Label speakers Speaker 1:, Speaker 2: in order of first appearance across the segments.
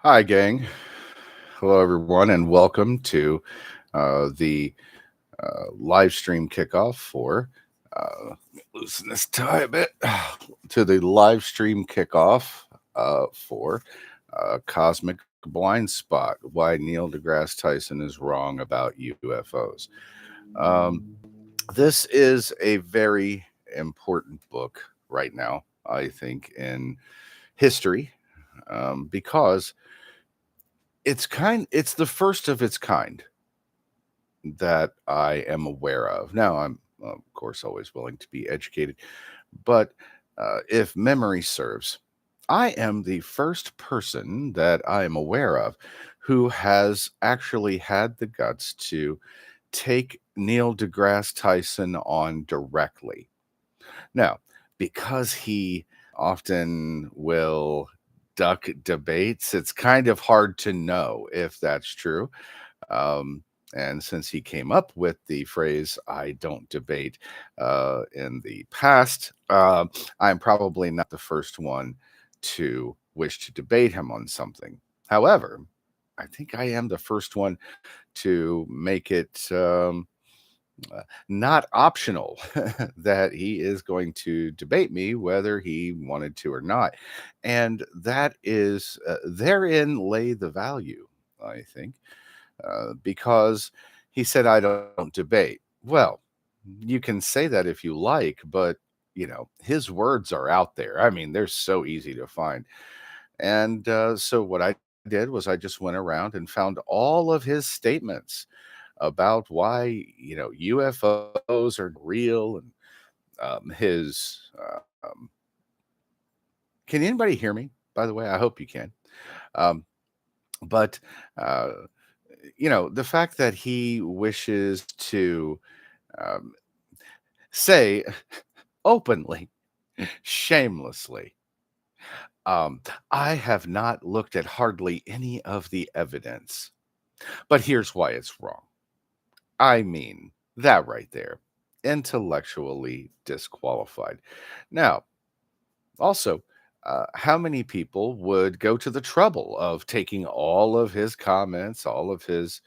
Speaker 1: Hi, gang. Hello, everyone, and welcome to the live stream kickoff for. Loosen this tie a bit. To the live stream kickoff for Cosmic Blind Spot, Why Neil deGrasse Tyson is Wrong About UFOs. Um, this is a very important book right now, I think, in history, because it's the first of its kind that I am aware of. Now, I'm of course always willing to be educated, but if memory serves, I am the first person that I am aware of who has actually had the guts to take Neil deGrasse Tyson on directly. Now, because he often will duck debates, it's kind of hard to know if that's true. Um, and since he came up with the phrase, I don't debate in the past, I'm probably not the first one to wish to debate him on something. However, I think I am the first one to make it not optional that he is going to debate me whether he wanted to or not. And that is, therein lay the value, I think, because he said, I don't debate. Well, you can say that if you like, but his words are out there. I mean, they're so easy to find. And so what I did was I just went around and found all of his statements about why UFOs are real, and his. Can anybody hear me? By the way, I hope you can. Um, but uh, the fact that he wishes to um, say openly, shamelessly, I have not looked at hardly any of the evidence, but here's why it's wrong. I mean, that right there, intellectually disqualified. Now, also, how many people would go to the trouble of taking all of his comments, all of his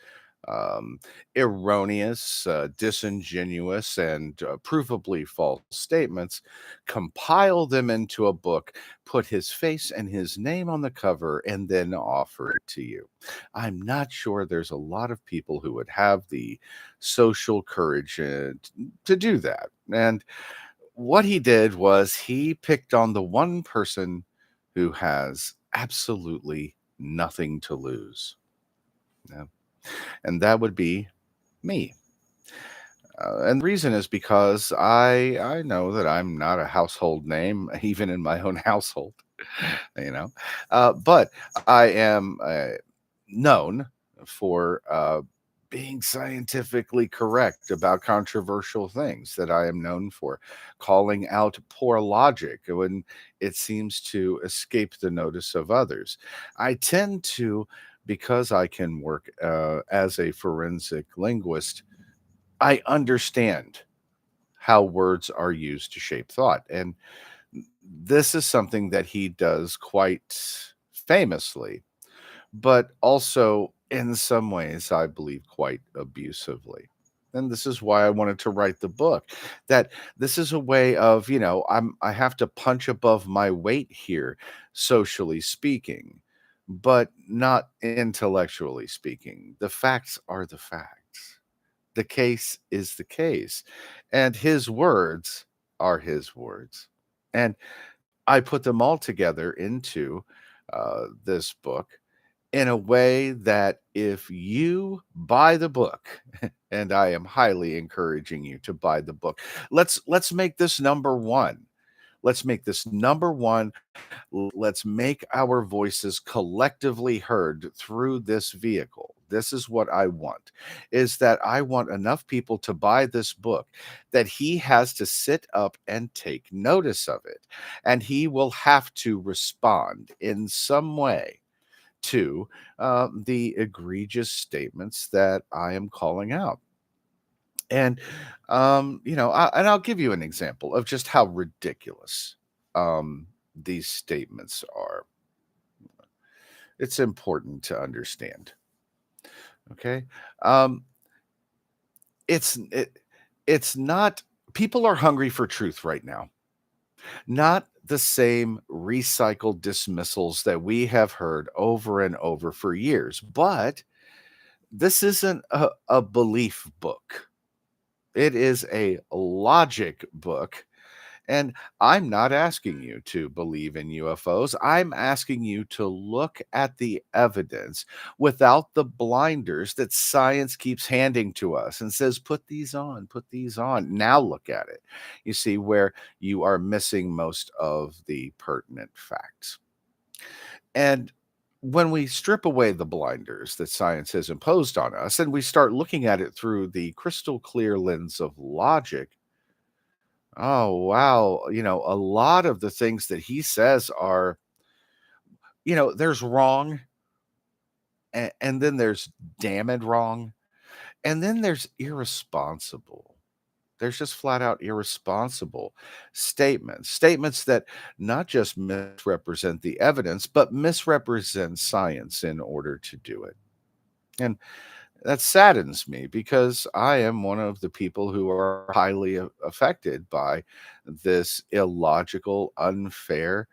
Speaker 1: um, erroneous, disingenuous, and provably false statements, compile them into a book, put his face and his name on the cover, and then offer it to you? I'm not sure there's a lot of people who would have the social courage to do that. And what he did was he picked on the one person who has absolutely nothing to lose. Yeah. And that would be me. And the reason is because I know that I'm not a household name, even in my own household, but I am known for being scientifically correct about controversial things, that I am known for calling out poor logic when it seems to escape the notice of others. I tend to, because I can work as a forensic linguist, I understand how words are used to shape thought. And this is something that he does quite famously, but also in some ways, I believe, quite abusively. And this is why I wanted to write the book. That this is a way of, I have to punch above my weight here, socially speaking, but not intellectually speaking. The facts are the facts. The case is the case. And his words are his words. And I put them all together into this book in a way that if you buy the book, and I am highly encouraging you to buy the book, let's make this number one. Let's make this number one. Let's make our voices collectively heard through this vehicle. This is what I want, is that I want enough people to buy this book that he has to sit up and take notice of it. And he will have to respond in some way to the egregious statements that I am calling out. And and I'll give you an example of just how ridiculous these statements are. It's important to understand. Okay. Um, it, it's not, people are hungry for truth right now. Not the same recycled dismissals that we have heard over and over for years, but this isn't a belief book. It is a logic book. And I'm not asking you to believe in UFOs. I'm asking you to look at the evidence without the blinders that science keeps handing to us and says, put these on, put these on. Now look at it. You see where you are missing most of the pertinent facts. And when we strip away the blinders that science has imposed on us and we start looking at it through the crystal clear lens of logic, oh, wow. A lot of the things that he says are, there's wrong, and then there's damned wrong, and then there's irresponsible. There's just flat out irresponsible statements that not just misrepresent the evidence, but misrepresent science in order to do it. And that saddens me because I am one of the people who are highly affected by this illogical, unfair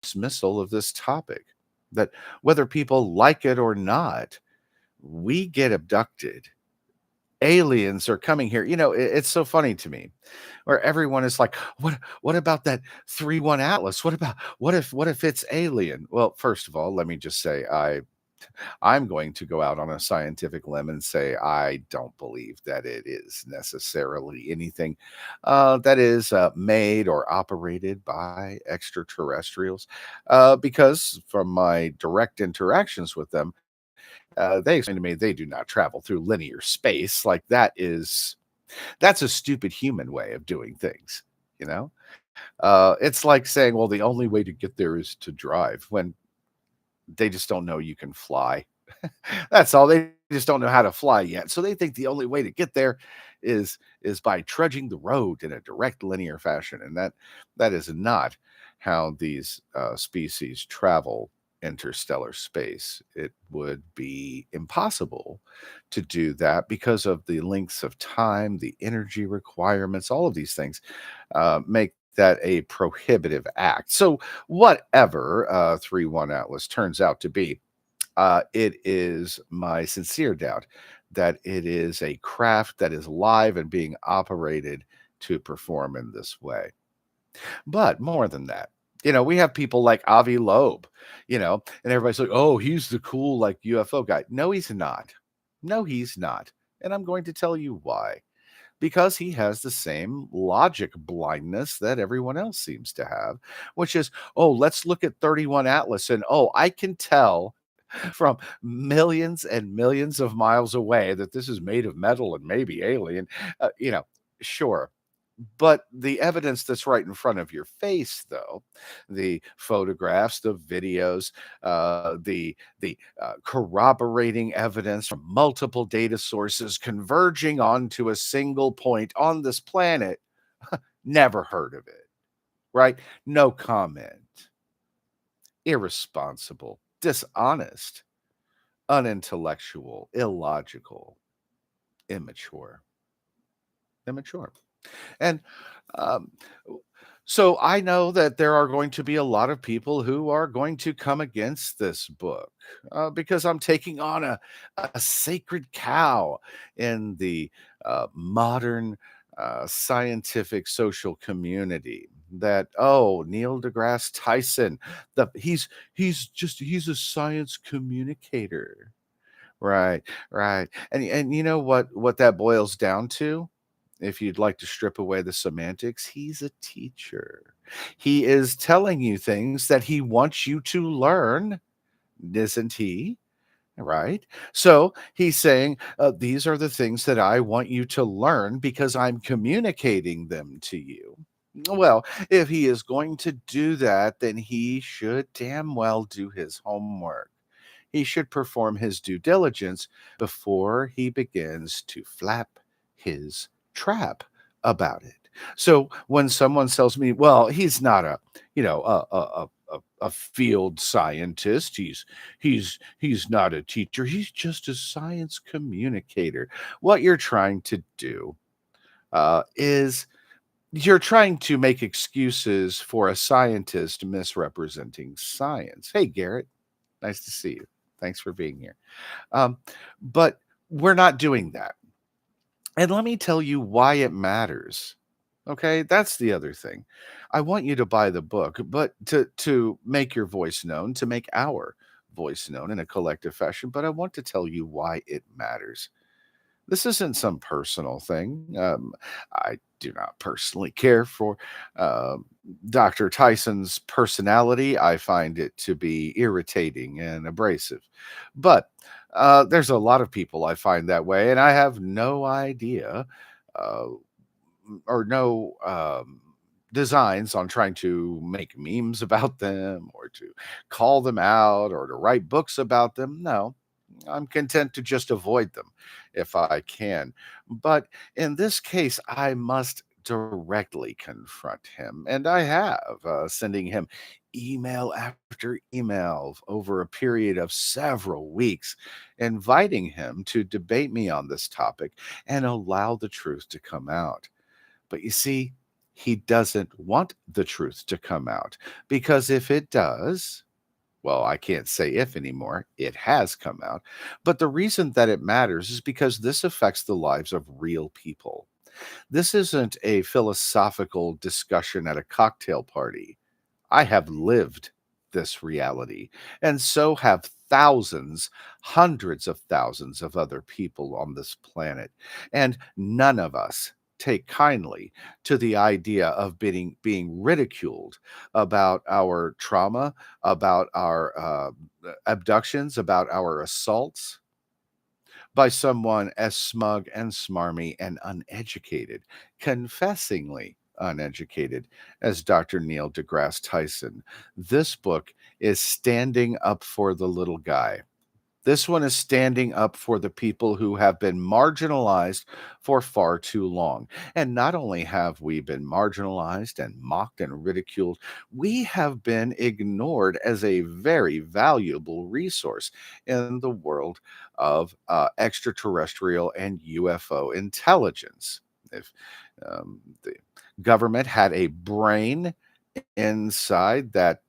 Speaker 1: dismissal of this topic. That whether people like it or not, we get abducted. Aliens are coming here. It's so funny to me where everyone is like, what about that 3-1 Atlas? What if it's alien? Well, first of all, let me just say I'm going to go out on a scientific limb and say I don't believe that it is necessarily anything that is made or operated by extraterrestrials, because from my direct interactions with them, they explain to me they do not travel through linear space. Like that's a stupid human way of doing things. You know, it's like saying, well, the only way to get there is to drive when they just don't know you can fly. That's all. They just don't know how to fly yet. So they think the only way to get there is by trudging the road in a direct linear fashion. And that is not how these species travel interstellar space. It would be impossible to do that because of the lengths of time, the energy requirements, all of these things make that a prohibitive act. So whatever 3-1 Atlas turns out to be, it is my sincere doubt that it is a craft that is live and being operated to perform in this way. But more than that, we have people like Avi Loeb, and everybody's like, oh, he's the cool, like UFO guy. No, he's not. No, he's not. And I'm going to tell you why. Because he has the same logic blindness that everyone else seems to have, which is, oh, let's look at 31 Atlas and, oh, I can tell from millions and millions of miles away that this is made of metal and maybe alien. Sure. But the evidence that's right in front of your face, though, the photographs, the videos, the corroborating evidence from multiple data sources converging onto a single point on this planet, never heard of it, right? No comment. Irresponsible, dishonest, unintellectual, illogical, immature. Immature. And um, so I know that there are going to be a lot of people who are going to come against this book because I'm taking on a sacred cow in the modern scientific social community. That, oh, Neil deGrasse Tyson, he's a science communicator. Right, right. And you know what that boils down to? If you'd like to strip away the semantics, he's a teacher. He is telling you things that he wants you to learn, isn't he? Right. So he's saying, these are the things that I want you to learn because I'm communicating them to you. Well, if he is going to do that, then he should damn well do his homework. He should perform his due diligence before he begins to flap his trap about it. So when someone tells me, well, he's not a, a field scientist. He's not a teacher. He's just a science communicator. What you're trying to do is you're trying to make excuses for a scientist misrepresenting science. Hey, Garrett, nice to see you. Thanks for being here. Um, but we're not doing that. And let me tell you why it matters. Okay, that's the other thing. I want you to buy the book, but to make your voice known, to make our voice known in a collective fashion, but I want to tell you why it matters. This isn't some personal thing. I do not personally care for uh, Dr. Tyson's personality. I find it to be irritating and abrasive. But there's a lot of people I find that way, and I have no idea uh, or no designs on trying to make memes about them or to call them out or to write books about them. No, I'm content to just avoid them if I can. But in this case, I must directly confront him. And I have, sending him email after email over a period of several weeks, inviting him to debate me on this topic and allow the truth to come out. But you see, he doesn't want the truth to come out because if it does, well, I can't say if anymore. It has come out. But the reason that it matters is because this affects the lives of real people. This isn't a philosophical discussion at a cocktail party. I have lived this reality, and so have thousands, hundreds of thousands of other people on this planet. And none of us take kindly to the idea of being ridiculed about our trauma, about our abductions, about our assaults by someone as smug and smarmy and uneducated, confessingly uneducated as Dr. Neil deGrasse Tyson. This book is standing up for the little guy. This one is standing up for the people who have been marginalized for far too long. And not only have we been marginalized and mocked and ridiculed, we have been ignored as a very valuable resource in the world of extraterrestrial and UFO intelligence. If the government had a brain inside that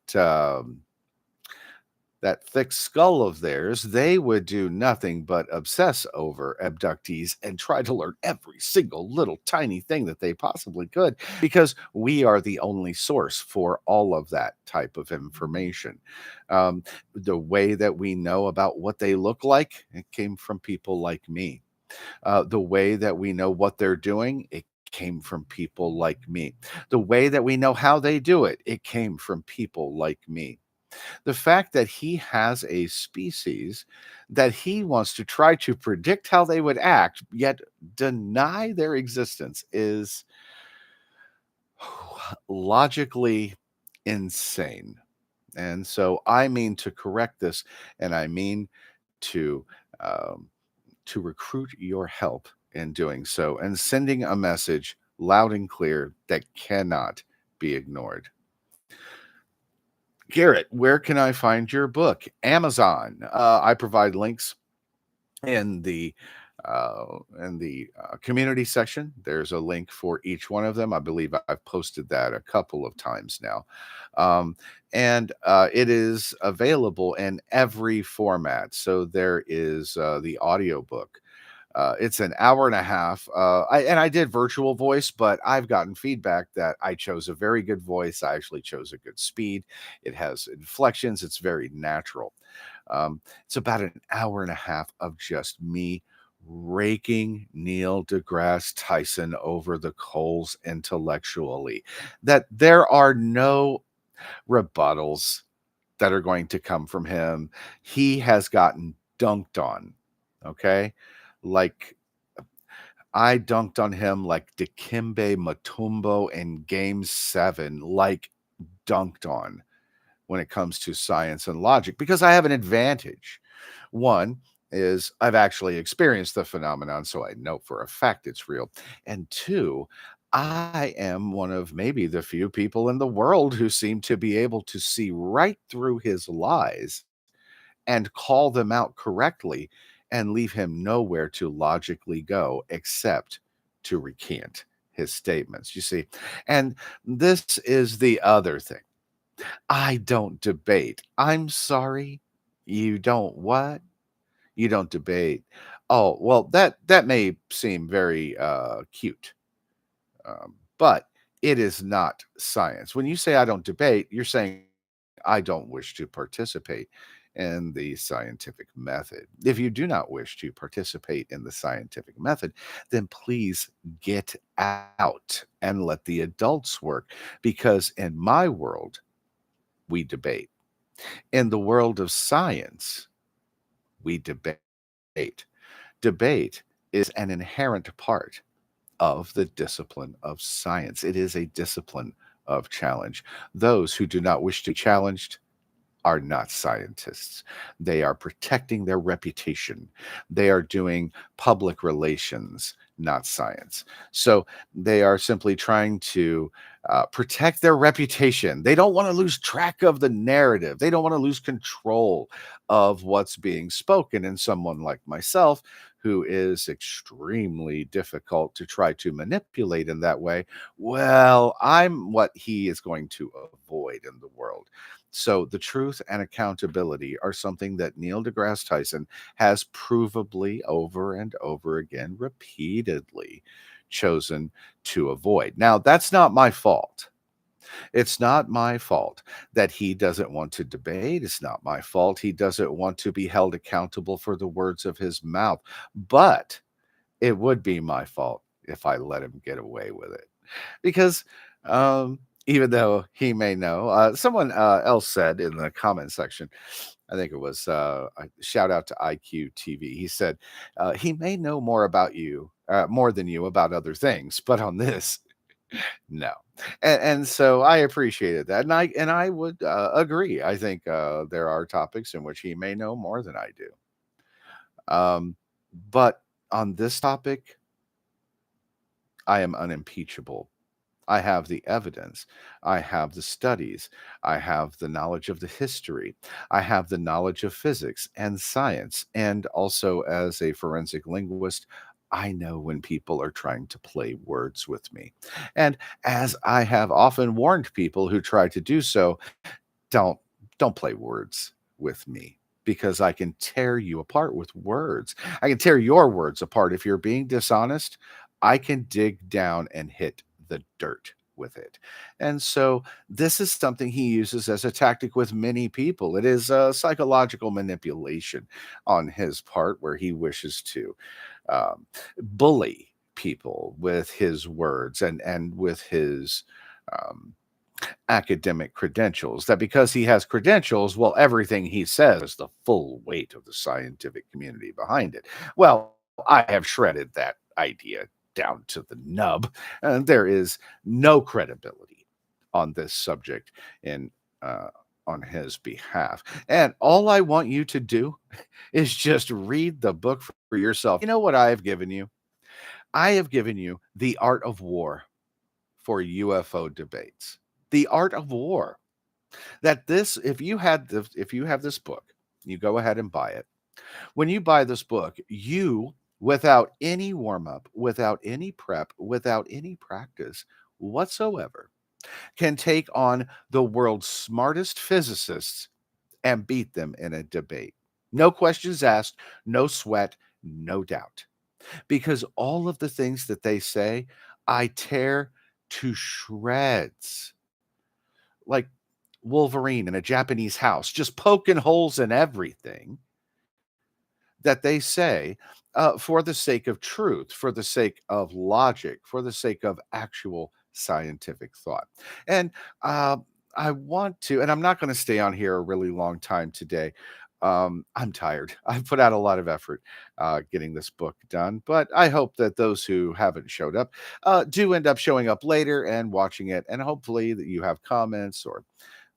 Speaker 1: thick skull of theirs, they would do nothing but obsess over abductees and try to learn every single little tiny thing that they possibly could because we are the only source for all of that type of information. The way that we know about what they look like, it came from people like me. The way that we know what they're doing, it came from people like me. The way that we know how they do it, it came from people like me. The fact that he has a species that he wants to try to predict how they would act, yet deny their existence is logically insane. And so I mean to correct this, and I mean to um, to recruit your help in doing so and sending a message loud and clear that cannot be ignored. Garrett, where can I find your book? Amazon. I provide links in the community section. There's a link for each one of them. I believe I've posted that a couple of times now, um, and it is available in every format. So there is the audiobook. It's an hour and a half. I did virtual voice, but I've gotten feedback that I chose a very good voice. I actually chose a good speed. It has inflections. It's very natural. It's about an hour and a half of just me raking Neil deGrasse Tyson over the coals intellectually. That there are no rebuttals that are going to come from him. He has gotten dunked on. Okay. Like I dunked on him like Dikembe Mutombo in game 7, like dunked on when it comes to science and logic because I have an advantage. One is I've actually experienced the phenomenon, so I know for a fact it's real. And two, I am one of maybe the few people in the world who seem to be able to see right through his lies and call them out correctly and leave him nowhere to logically go except to recant his statements. You see, and this is the other thing. I don't debate. I'm sorry. You don't what? You don't debate. Oh, well, that may seem very cute, but it is not science. When you say I don't debate, you're saying I don't wish to participate in the scientific method. If you do not wish to participate in the scientific method, then please get out and let the adults work. Because in my world, we debate. In the world of science, we debate. Debate is an inherent part of the discipline of science. It is a discipline of challenge. Those who do not wish to be challenged are not scientists. They are protecting their reputation. They are doing public relations, not science. So they are simply trying to protect their reputation. They don't want to lose track of the narrative. They don't want to lose control of what's being spoken. And someone like myself, who is extremely difficult to try to manipulate in that way, well, I'm what he is going to avoid in the world. So the truth and accountability are something that Neil deGrasse Tyson has provably over and over again, repeatedly chosen to avoid. Now, that's not my fault. It's not my fault that he doesn't want to debate. It's not my fault he doesn't want to be held accountable for the words of his mouth. But it would be my fault if I let him get away with it. Because even though he may know, someone else said in the comment section, I think it was a shout out to IQ TV. He said, he may know more about you, more than you about other things, but on this, no. And so I appreciated that. And I would agree. I think there are topics in which he may know more than I do. But on this topic, I am unimpeachable. I have the evidence. I have the studies. I have the knowledge of the history. I have the knowledge of physics and science. And also, as a forensic linguist, I know when people are trying to play words with me. And as I have often warned people who try to do so, don't don't play words with me because I can tear you apart with words. I can tear your words apart. If you're being dishonest, I can dig down and hit the dirt with it. And so this is something he uses as a tactic with many people. It is a psychological manipulation on his part where he wishes to um, bully people with his words and with his um, academic credentials, that because he has credentials, well, everything he says has the full weight of the scientific community behind it. Well, I have shredded that idea down to the nub, and there is no credibility on this subject in uh, on his behalf. And all I want you to do is just read the book for yourself. You know what I have given you? I have given you The Art of War for UFO debates. The Art of War. That this, if you have this book, you go ahead and buy it. When you buy this book, you, without any warm up, without any prep, without any practice whatsoever, can take on the world's smartest physicists and beat them in a debate. No questions asked, no sweat, no doubt. Because all of the things that they say, I tear to shreds. Like Wolverine in a Japanese house, just poking holes in everything that they say for the sake of truth, for the sake of logic, for the sake of actual scientific thought. And uh, I want to, and I'm not going to stay on here a really long time today. I'm tired. I've put out a lot of effort getting this book done, but I hope that those who haven't showed up do end up showing up later and watching it. And hopefully that you have comments or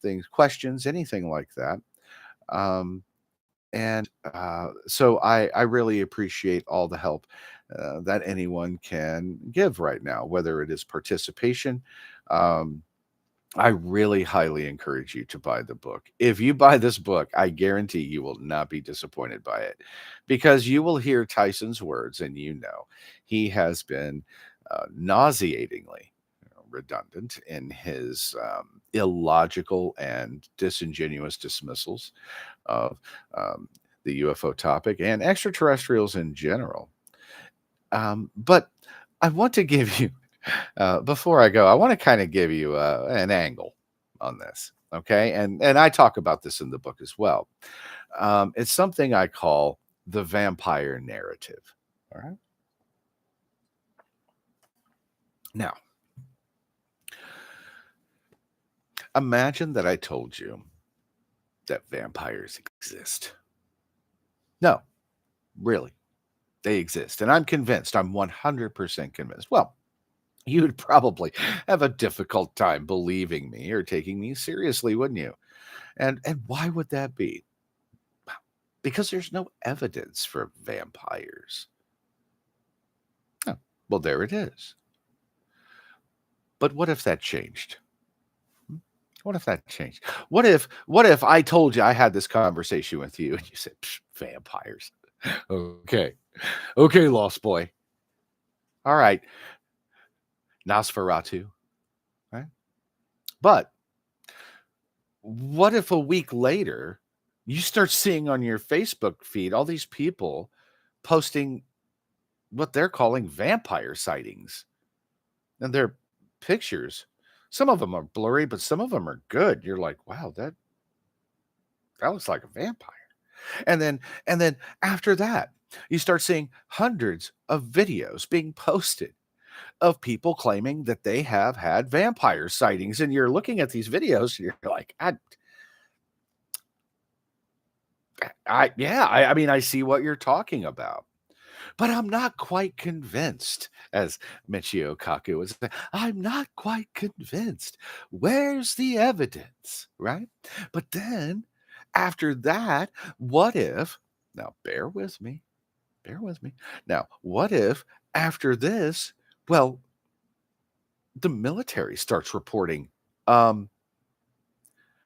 Speaker 1: things, questions, anything like that. Um, And so I really appreciate all the help that anyone can give right now, whether it is participation. Um, I really highly encourage you to buy the book. If you buy this book, I guarantee you will not be disappointed by it, because you will hear Tyson's words and he has been nauseatingly redundant in his illogical and disingenuous dismissals of um, the UFO topic and extraterrestrials in general. But I want to give you, before I go, I want to kind of give you an angle on this. Okay. And I talk about this in the book as well. It's something I call the vampire narrative. All right. Now, imagine that I told you that vampires exist. No, really, they exist. And I'm convinced, I'm 100% convinced. Well, you'd probably have a difficult time believing me or taking me seriously, wouldn't you? And why would that be? Because there's no evidence for vampires. Oh, well, there it is. But what if that changed? Hmm? What if that changed? What if I told you I had this conversation with you and you said, "Psh, vampires?" Okay. Okay, lost boy. All right. Nosferatu, right? But what if a week later you start seeing on your Facebook feed all these people posting what they're calling vampire sightings, and their pictures, some of them are blurry, but some of them are good. You're like, wow, that looks like a vampire. And then after that, you start seeing hundreds of videos being posted of people claiming that they have had vampire sightings. And you're looking at these videos, and you're like, I mean, I see what you're talking about. But I'm not quite convinced, as Michio Kaku would say. I'm not quite convinced. Where's the evidence, right? But then after that, what if, now bear with me. Now, what if after this, well, the military starts reporting, um,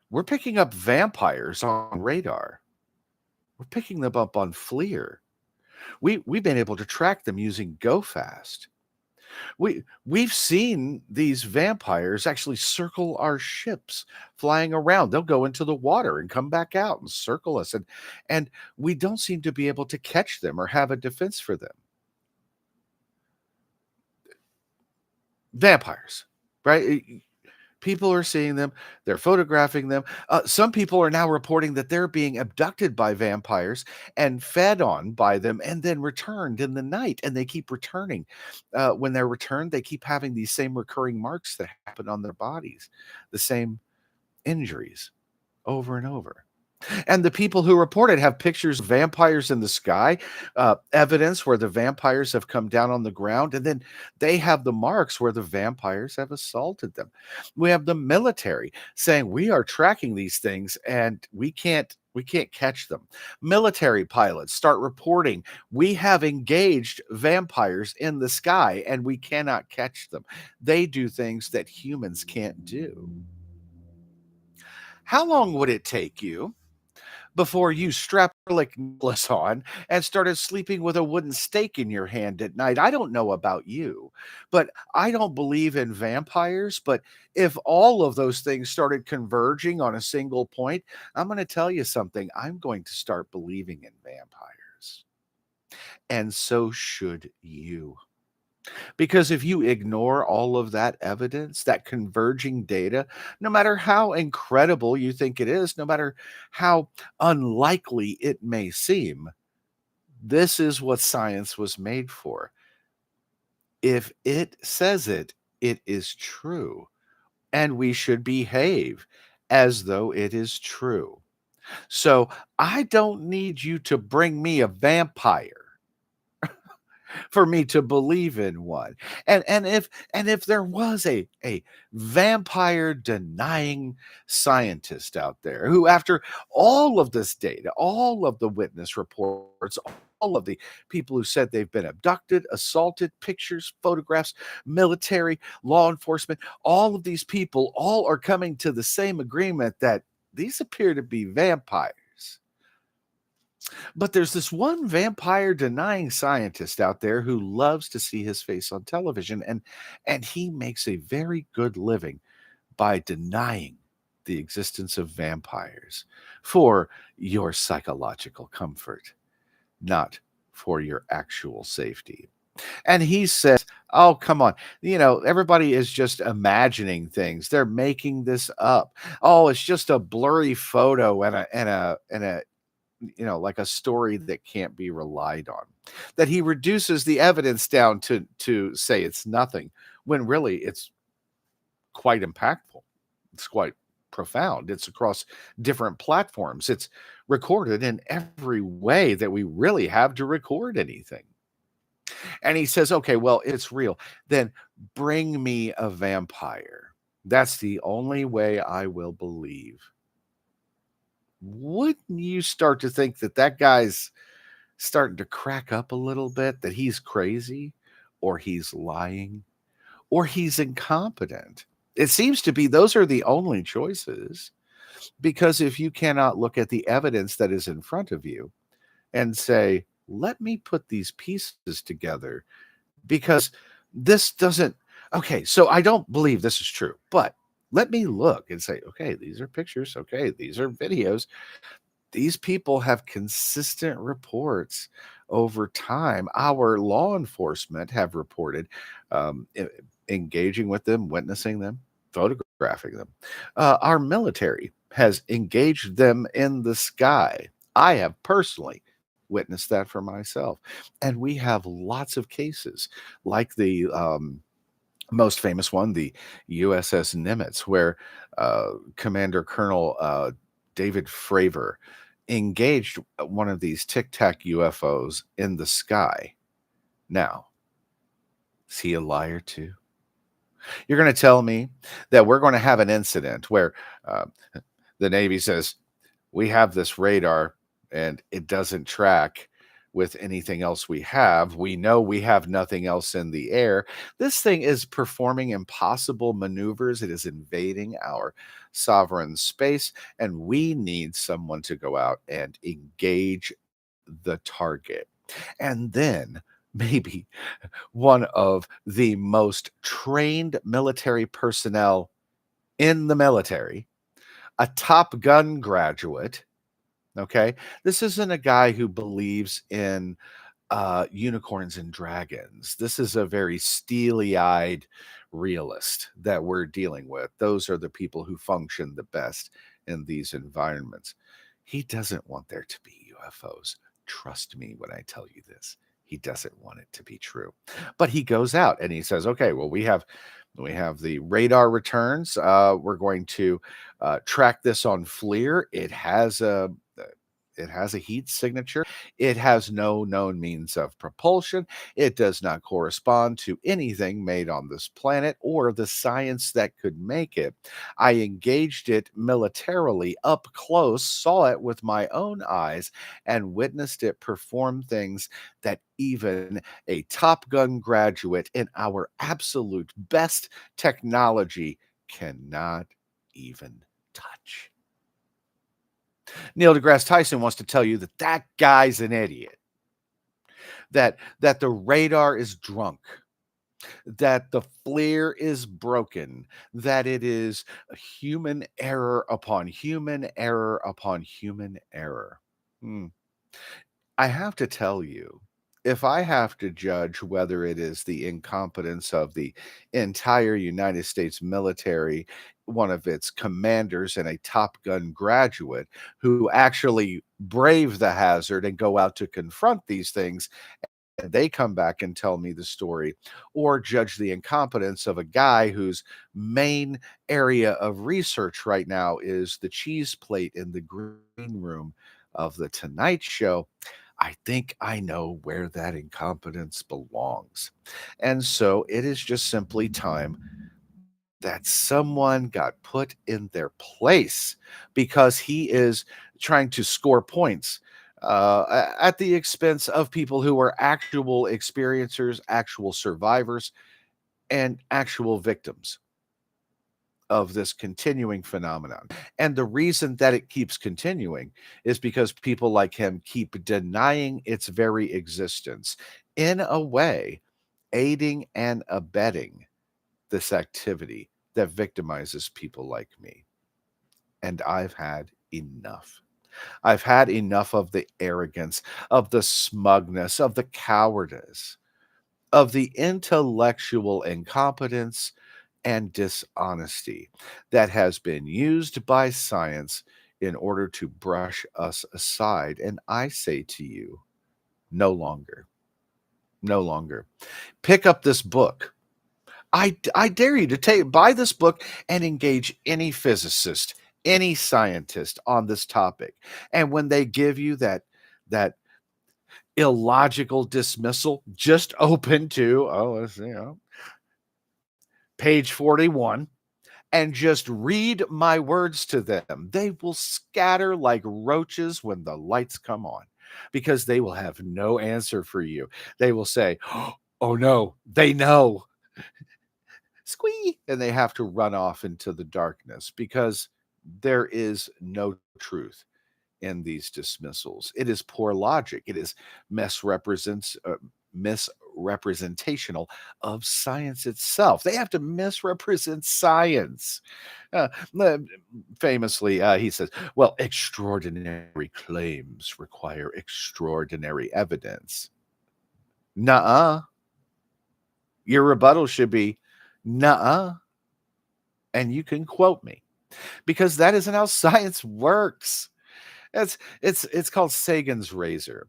Speaker 1: we're picking up vampires on radar. We're picking them up on FLIR. We've been able to track them using GoFast. We've seen these vampires actually circle our ships flying around. They'll go into the water and come back out and circle us, and we don't seem to be able to catch them or have a defense for them. Vampires, right? People are seeing them, they're photographing them. Some people are now reporting that they're being abducted by vampires and fed on by them and then returned in the night. And they keep returning. When they're returned, they keep having these same recurring marks that happen on their bodies, the same injuries over and over. And the people who report it have pictures of vampires in the sky, evidence where the vampires have come down on the ground, and then they have the marks where the vampires have assaulted them. We have the military saying we are tracking these things and we can't catch them. Military pilots start reporting we have engaged vampires in the sky and we cannot catch them. They do things that humans can't do. How long would it take you before you strapped a garlic necklace on and started sleeping with a wooden stake in your hand at night? I don't know about you, but I don't believe in vampires. But if all of those things started converging on a single point, I'm going to tell you something. I'm going to start believing in vampires. And so should you. Because if you ignore all of that evidence, that converging data, no matter how incredible you think it is, no matter how unlikely it may seem, this is what science was made for. If it says it, it is true. And we should behave as though it is true. So I don't need you to bring me a vampire. for me to believe in one. And if there was a vampire denying scientist out there who, after all of this data, all of the witness reports, all of the people who said they've been abducted, assaulted, pictures, photographs, military, law enforcement, all of these people all are coming to the same agreement that these appear to be vampires. But there's this one vampire denying scientist out there who loves to see his face on television, and he makes a very good living by denying the existence of vampires for your psychological comfort, not for your actual safety. And he says, "Oh, come on. Everybody is just imagining things. They're making this up. Oh, it's just a blurry photo and a like a story that can't be relied on." That he reduces the evidence down to say it's nothing, when really it's quite impactful. It's quite profound. It's across different platforms. It's recorded in every way that we really have to record anything. And he says, "Okay, well, it's real. Then bring me a vampire. That's the only way I will believe." Wouldn't you start to think that that guy's starting to crack up a little bit, that he's crazy, or he's lying, or he's incompetent? It seems to be those are the only choices, because if you cannot look at the evidence that is in front of you and say, "Let me put these pieces together," because this doesn't, okay, so I don't believe this is true, but let me look and say, okay, these are pictures. Okay, these are videos. These people have consistent reports over time. Our law enforcement have reported engaging with them, witnessing them, photographing them. Our military has engaged them in the sky. I have personally witnessed that for myself. And we have lots of cases like the most famous one, the USS Nimitz, where Commander Colonel David Fravor engaged one of these Tic Tac UFOs in the sky. Now, is he a liar too? You're going to tell me that we're going to have an incident where uh, the Navy says, "We have this radar and it doesn't track with anything else we have. We know we have nothing else in the air. This thing is performing impossible maneuvers. It is invading our sovereign space, and we need someone to go out and engage the target." And then maybe one of the most trained military personnel in the military, a Top Gun graduate. Okay. This isn't a guy who believes in unicorns and dragons. This is a very steely eyed realist that we're dealing with. Those are the people who function the best in these environments. He doesn't want there to be UFOs. Trust me when I tell you this. He doesn't want it to be true. But he goes out and he says, "Okay, well, we have the radar returns. We're going to track this on FLIR. It has a heat signature. It has no known means of propulsion. It does not correspond to anything made on this planet or the science that could make it. I engaged it militarily up close, saw it with my own eyes, and witnessed it perform things that even a Top Gun graduate in our absolute best technology cannot even touch." Neil deGrasse Tyson wants to tell you that that guy's an idiot, that the radar is drunk, that the FLIR is broken, that it is a human error upon human error upon human error. Hmm. I have to tell you, if I have to judge whether it is the incompetence of the entire United States military, one of its commanders and a Top Gun graduate who actually brave the hazard and go out to confront these things, and they come back and tell me the story, or judge the incompetence of a guy whose main area of research right now is the cheese plate in the green room of the Tonight Show, I think I know where that incompetence belongs. And so it is just simply time that someone got put in their place because he is trying to score points at the expense of people who are actual experiencers, actual survivors, and actual victims of this continuing phenomenon. And the reason that it keeps continuing is because people like him keep denying its very existence, in a way, aiding and abetting this activity that victimizes people like me. And I've had enough. I've had enough of the arrogance, of the smugness, of the cowardice, of the intellectual incompetence and dishonesty that has been used by science in order to brush us aside. And I say to you, no longer, no longer. Pick up this book. I dare you to buy this book and engage any physicist, any scientist on this topic. And when they give you that illogical dismissal, just open to, page 41 and just read my words to them. They will scatter like roaches when the lights come on because they will have no answer for you. They will say, "Oh no, they know." Squee, and they have to run off into the darkness because there is no truth in these dismissals. It is poor logic. It is misrepresentational of science itself. They have to misrepresent science. Uh, uh, Famously, he says, "Well, extraordinary claims require extraordinary evidence." Nuh-uh. Your rebuttal should be, nuh-uh, and you can quote me because that isn't how science works. It's called Sagan's razor.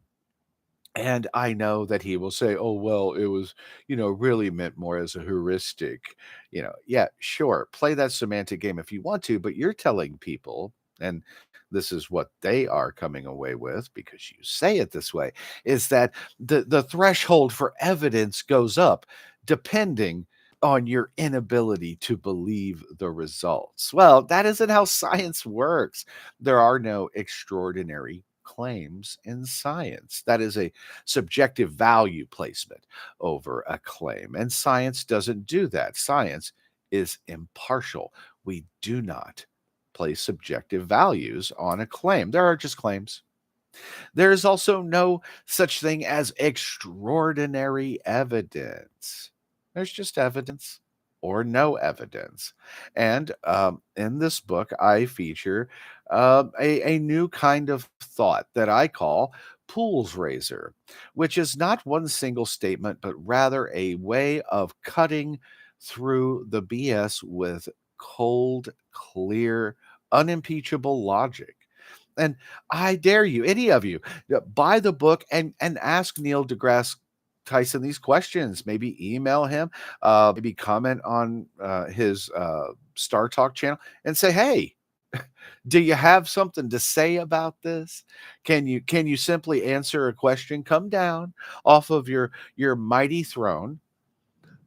Speaker 1: And I know that he will say, "Oh, well, it was, really meant more as a heuristic." Yeah, sure, play that semantic game if you want to, but you're telling people, and this is what they are coming away with because you say it this way, is that the threshold for evidence goes up depending on your inability to believe the results. Well, that isn't how science works. There are no extraordinary claims in science. That is a subjective value placement over a claim. And science doesn't do that. Science is impartial. We do not place subjective values on a claim. There are just claims. There is also no such thing as extraordinary evidence. There's just evidence or no evidence. And in this book, I feature a new kind of thought that I call Poole's razor, which is not one single statement, but rather a way of cutting through the BS with cold, clear, unimpeachable logic. And I dare you, any of you, buy the book and ask Neil deGrasse Tyson these questions. Maybe email him, maybe comment on his Star Talk channel and say, "Hey, do you have something to say about this? Can you simply answer a question? Come down off of your mighty throne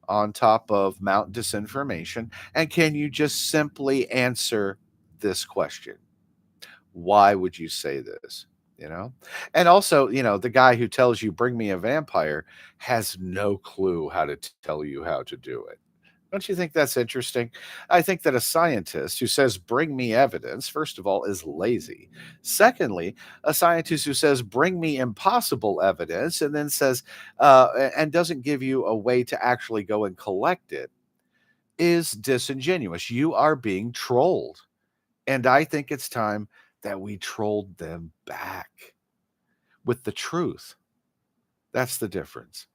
Speaker 1: on top of Mount Disinformation, and can you just simply answer this question? Why would you say this?" You know? And also, the guy who tells you, "Bring me a vampire," has no clue how to tell you how to do it. Don't you think that's interesting? I think that a scientist who says, "Bring me evidence," first of all, is lazy. Secondly, a scientist who says, "Bring me impossible evidence," and then says, and doesn't give you a way to actually go and collect it, is disingenuous. You are being trolled. And I think it's time that we trolled them back with the truth. That's the difference.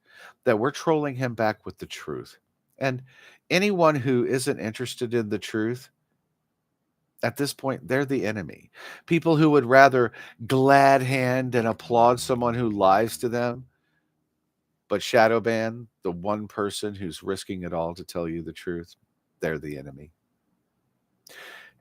Speaker 1: That we're trolling him back with the truth. And anyone who isn't interested in the truth, at this point, they're the enemy. People who would rather glad hand and applaud someone who lies to them, but shadow ban the one person who's risking it all to tell you the truth, they're the enemy.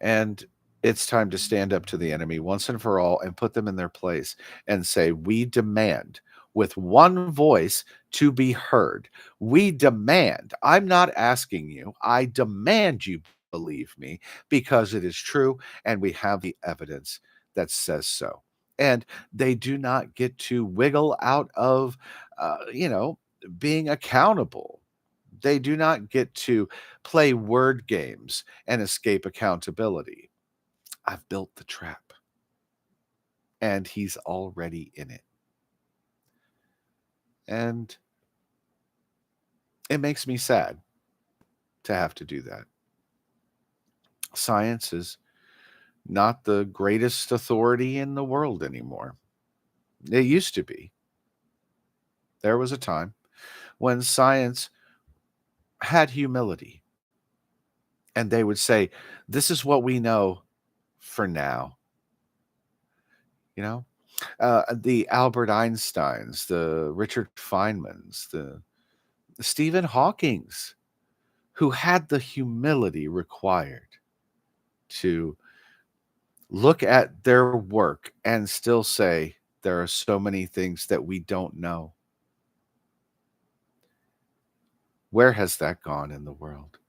Speaker 1: And It's time to stand up to the enemy once and for all and put them in their place and say, we demand with one voice to be heard. We demand, I'm not asking you, I demand you believe me because it is true and we have the evidence that says so. And they do not get to wiggle out of, you know, being accountable. They do not get to play word games and escape accountability. I've built the trap and he's already in it. And it makes me sad to have to do that. Science is not the greatest authority in the world anymore. It used to be. There was a time when science had humility and they would say, this is what we know for now. You know, the Albert Einsteins, the Richard Feynmans, the Stephen Hawkings, who had the humility required to look at their work and still say, there are so many things that we don't know. Where has that gone in the world?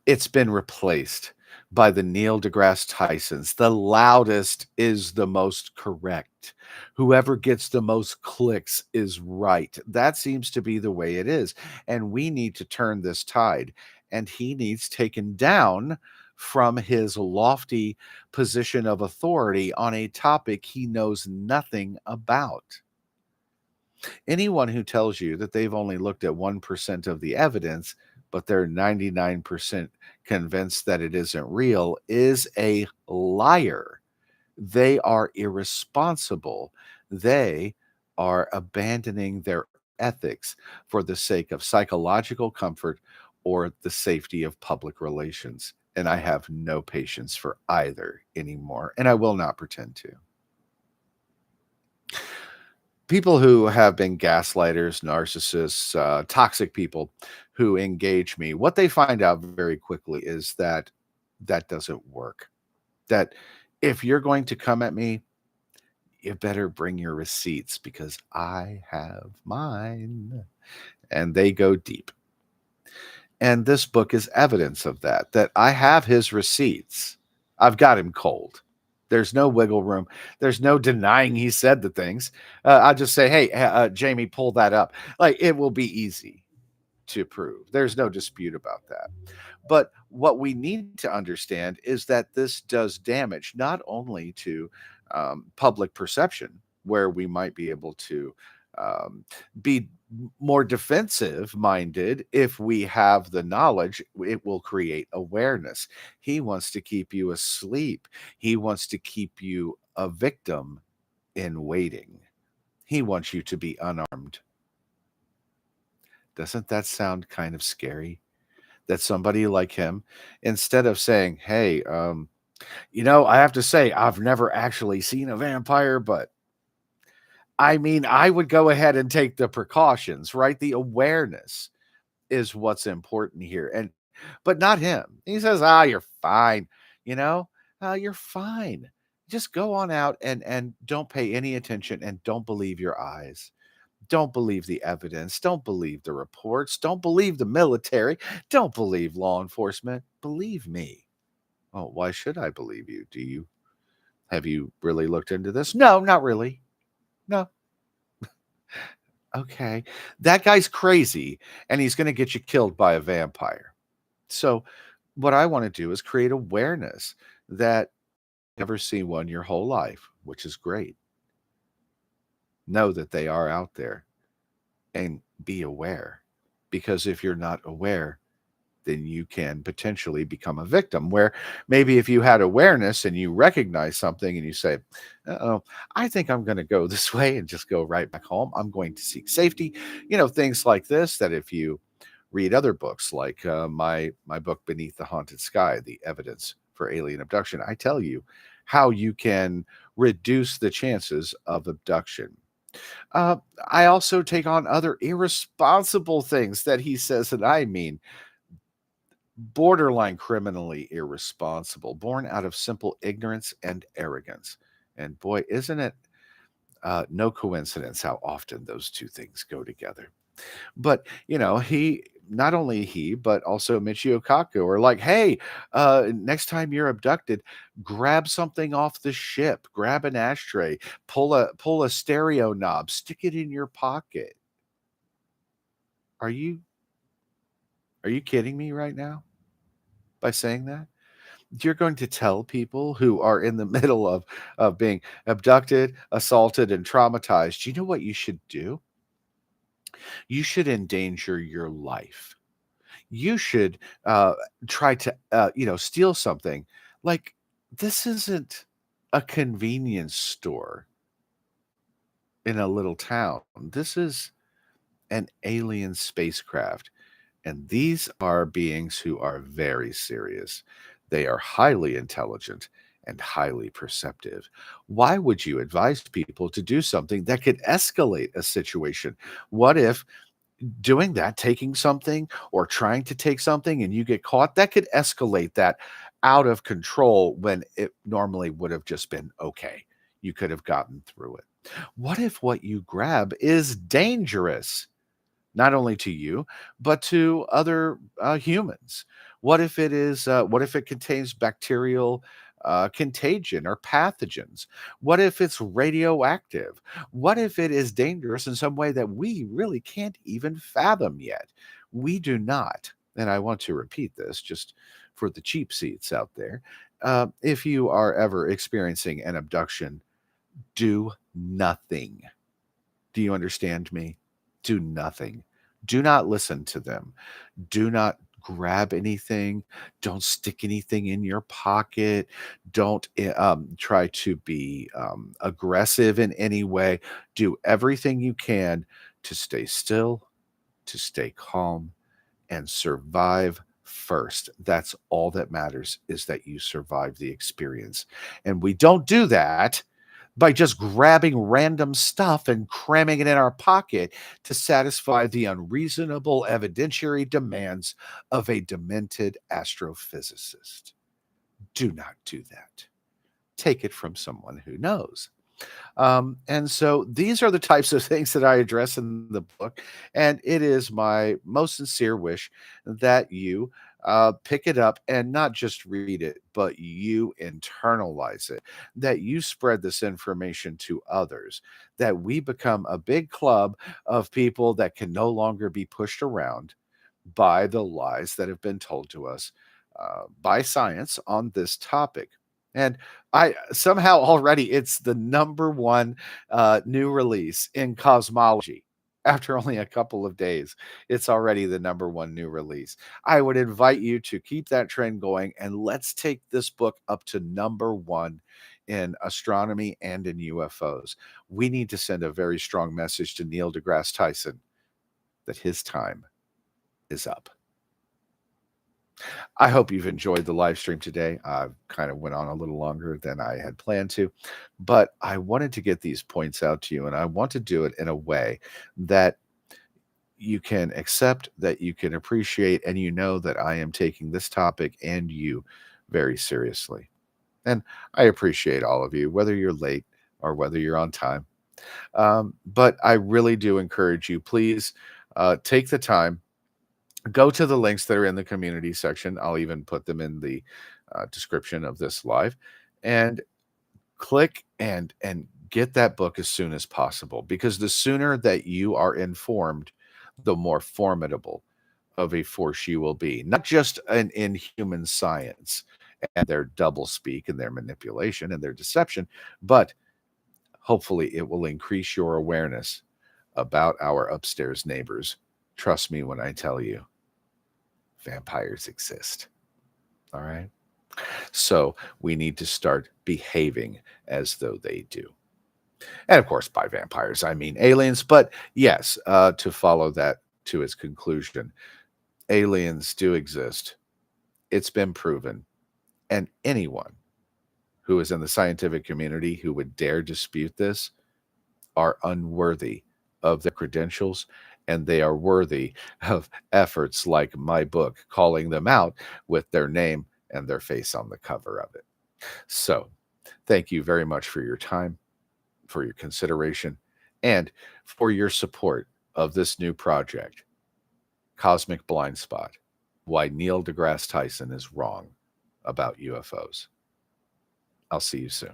Speaker 1: It's been replaced by the Neil deGrasse Tysons. The loudest is the most correct. Whoever gets the most clicks is right. That seems to be the way it is. And we need to turn this tide. And he needs taken down from his lofty position of authority on a topic he knows nothing about. Anyone who tells you that they've only looked at 1% of the evidence, but they're 99% convinced that it isn't real, is a liar. They are irresponsible. They are abandoning their ethics for the sake of psychological comfort or the safety of public relations. And I have no patience for either anymore, and I will not pretend to. People who have been gaslighters, narcissists, toxic people who engage me, what they find out very quickly is that that doesn't work. That if you're going to come at me, you better bring your receipts because I have mine. And they go deep. And this book is evidence of that, that I have his receipts. I've got him cold. There's no wiggle room. There's no denying he said the things. I'll just say, hey, Jamie, pull that up. Like, it will be easy to prove. There's no dispute about that. But what we need to understand is that this does damage not only to public perception, where we might be able to be more defensive minded. If we have the knowledge, it will create awareness. He wants to keep you asleep. He wants to keep you a victim in waiting. He wants you to be unarmed. Doesn't that sound kind of scary? That somebody like him, instead of saying, hey, I have to say, I've never actually seen a vampire, but I mean, I would go ahead and take the precautions, right? The awareness is what's important here. But not him. He says, you're fine. You know, you're fine. Just go on out and don't pay any attention and don't believe your eyes. Don't believe the evidence. Don't believe the reports. Don't believe the military. Don't believe law enforcement. Believe me. Oh, why should I believe you? Have you really looked into this? No, not really. No. Okay. That guy's crazy and he's going to get you killed by a vampire. So, what I want to do is create awareness that you've never seen one your whole life, which is great. Know that they are out there and be aware. Because if you're not aware, then you can potentially become a victim. Where maybe if you had awareness and you recognize something and you say, oh, I think I'm going to go this way and just go right back home. I'm going to seek safety. Things like this, that if you read other books like my book, Beneath the Haunted Sky, The Evidence for Alien Abduction, I tell you how you can reduce the chances of abduction. I also take on other irresponsible things that he says that I mean. borderline criminally irresponsible, born out of simple ignorance and arrogance. And boy, isn't it no coincidence how often those two things go together. But he not only he, but also Michio Kaku are like, hey, next time you're abducted, grab something off the ship, grab an ashtray, pull a stereo knob, stick it in your pocket. Are you are you kidding me right now by saying that? You're going to tell people who are in the middle of being abducted, assaulted, and traumatized, you know what you should do? You should endanger your life. You should try to steal something. Like, this isn't a convenience store in a little town. This is an alien spacecraft, and these are beings who are very serious. They are highly intelligent and highly perceptive. Why would you advise people to do something that could escalate a situation? What if doing that, taking something or trying to take something and you get caught, that could escalate that out of control when it normally would have just been okay. You could have gotten through it. What if what you grab is dangerous? Not only to you, but to other humans. What if it is? What if it contains bacterial contagion or pathogens? What if it's radioactive? What if it is dangerous in some way that we really can't even fathom yet? We do not. And I want to repeat this just for the cheap seats out there. If you are ever experiencing an abduction, do nothing. Do you understand me? Do nothing. Do not listen to them. Do not grab anything. Don't stick anything in your pocket. Don't try to be aggressive in any way. Do everything you can to stay still, to stay calm, and survive first. That's all that matters, is that you survive the experience. And we don't do that by just grabbing random stuff and cramming it in our pocket to satisfy the unreasonable evidentiary demands of a demented astrophysicist. Do not do that. Take it from someone who knows. And so these are the types of things that I address in the book. And it is my most sincere wish that you pick it up and not just read it, but you internalize it, that you spread this information to others, that we become a big club of people that can no longer be pushed around by the lies that have been told to us by science on this topic. And I somehow already it's the number one new release in cosmology. After only a couple of days, it's already the number one new release. I would invite you to keep that trend going and let's take this book up to number one in astronomy and in UFOs. We need to send a very strong message to Neil deGrasse Tyson that his time is up. I hope you've enjoyed the live stream today. I kind of went on a little longer than I had planned to, but I wanted to get these points out to you, and I want to do it in a way that you can accept, that you can appreciate, and you know that I am taking this topic and you very seriously. And I appreciate all of you, whether you're late or whether you're on time. But I really do encourage you, please take the time, go to the links that are in the community section. I'll even put them in the description of this live, and click and get that book as soon as possible, because the sooner that you are informed, the more formidable of a force you will be, not just in human science and their double speak and their manipulation and their deception, but hopefully it will increase your awareness about our upstairs neighbors. Trust me when I tell you, vampires exist. All right. So we need to start behaving as though they do. And of course, by vampires, I mean aliens. But yes, to follow that to its conclusion, aliens do exist. It's been proven. And anyone who is in the scientific community who would dare dispute this are unworthy of their credentials and they are worthy of efforts like my book, calling them out with their name and their face on the cover of it. So, thank you very much for your time, for your consideration, and for your support of this new project, Cosmic Blind Spot: Why Neil deGrasse Tyson is Wrong About UFOs. I'll see you soon.